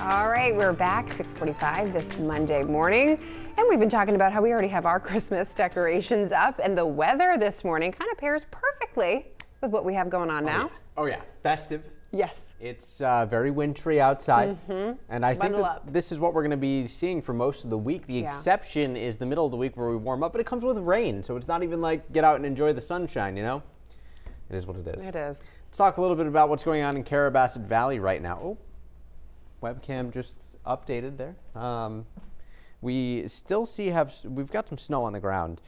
All right, we're back 6:45 this Monday morning, and we've been talking about how we already have our Christmas decorations up, and the weather this morning kind of pairs perfectly with what we have going on now. Oh yeah, festive. Yes. It's very wintry outside, and I think Bundle that up. this is what we're going to be seeing for most of the week. The exception is the middle of the week where we warm up, but it comes with rain, so it's not even like get out and enjoy the sunshine, you know? It is what it is. It is. Let's talk a little bit about what's going on in Carrabassett Valley right now. Oh, webcam just updated there. We still we've got some snow on the ground.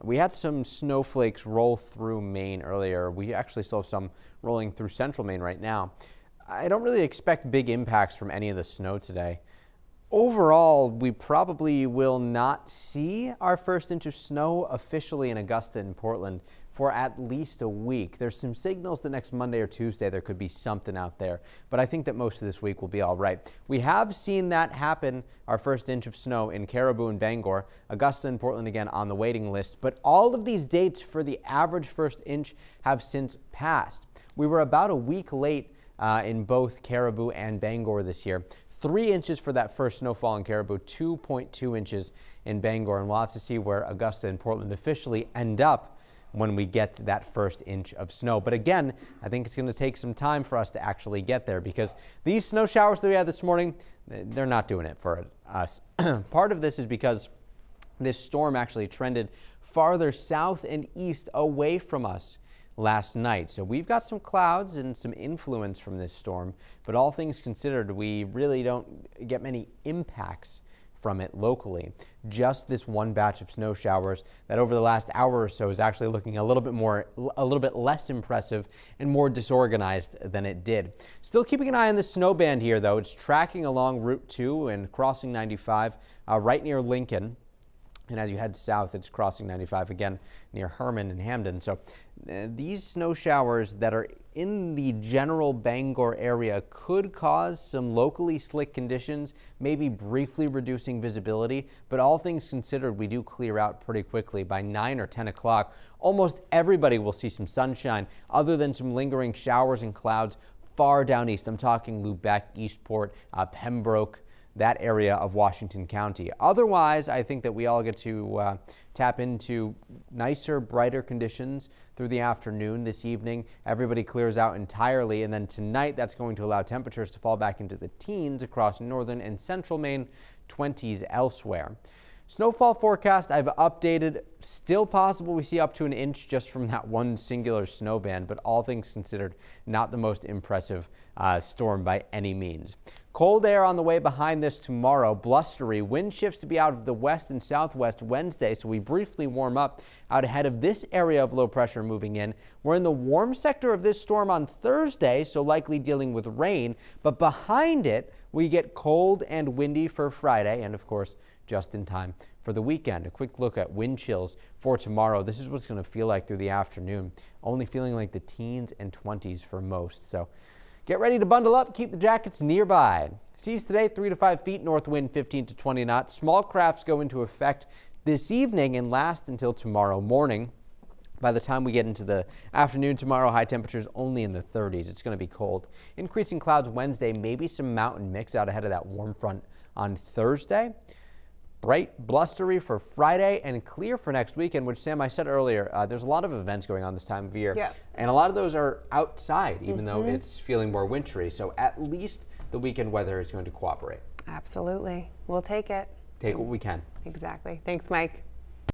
We had some snowflakes roll through Maine earlier. We actually still have some rolling through central Maine right now. I don't really expect big impacts from any of the snow today. Overall, we probably will not see our first inch of snow officially in Augusta and Portland for at least a week. There's some signals that next Monday or Tuesday there could be something out there, but I think that most of this week will be all right. We have seen that happen, our first inch of snow in Caribou and Bangor, Augusta and Portland again on the waiting list, but all of these dates for the average first inch have since passed. We were about a week late in both Caribou and Bangor this year. 3 inches for that first snowfall in Caribou, 2.2 inches in Bangor, and we'll have to see where Augusta and Portland officially end up when we get that first inch of snow. But again, I think it's going to take some time for us to actually get there because these snow showers that we had this morning, they're not doing it for us. Part of this is because this storm actually trended farther south and east away from us last night. So we've got some clouds and some influence from this storm, but all things considered, we really don't get many impacts from it locally. Just this one batch of snow showers that over the last hour or so is actually looking a little bit less impressive and more disorganized than it did. Still keeping an eye on the snow band here though. It's tracking along Route 2 and crossing 95 right near Lincoln. And as you head south, it's crossing 95 again near Herman and Hamden. So these snow showers that are in the general Bangor area could cause some locally slick conditions, maybe briefly reducing visibility. But all things considered, we do clear out pretty quickly. By 9 or 10 o'clock, almost everybody will see some sunshine other than some lingering showers and clouds far down east. I'm talking Lubec, Eastport, Pembroke, that area of Washington County. Otherwise, I think that we all get to tap into nicer, brighter conditions through the afternoon. This evening, everybody clears out entirely, and then tonight that's going to allow temperatures to fall back into the teens across northern and central Maine, 20s elsewhere. Snowfall forecast I've updated. Still possible we see up to an inch just from that one singular snow band, but all things considered, not the most impressive storm by any means. Cold air on the way behind this tomorrow. Blustery. Wind shifts to be out of the west and southwest Wednesday, so we briefly warm up out ahead of this area of low pressure moving in. We're in the warm sector of this storm on Thursday, so likely dealing with rain, but behind it, we get cold and windy for Friday, and of course, just in time for the weekend. A quick look at wind chills for tomorrow. This is what it's going to feel like through the afternoon, only feeling like the teens and 20s for most. So get ready to bundle up, keep the jackets nearby. Seas today 3 to 5 feet, north wind 15 to 20 knots. Small crafts go into effect this evening and last until tomorrow morning. By the time we get into the afternoon tomorrow, high temperatures only in the 30s. It's going to be cold. Increasing clouds Wednesday, maybe some mountain mix out ahead of that warm front on Thursday. Bright, blustery for Friday and clear for next weekend, which, Sam, I said earlier, there's a lot of events going on this time of year. Yeah. And a lot of those are outside, even though it's feeling more wintry. So at least the weekend weather is going to cooperate. Absolutely. We'll take it. Take what we can. Exactly. Thanks, Mike.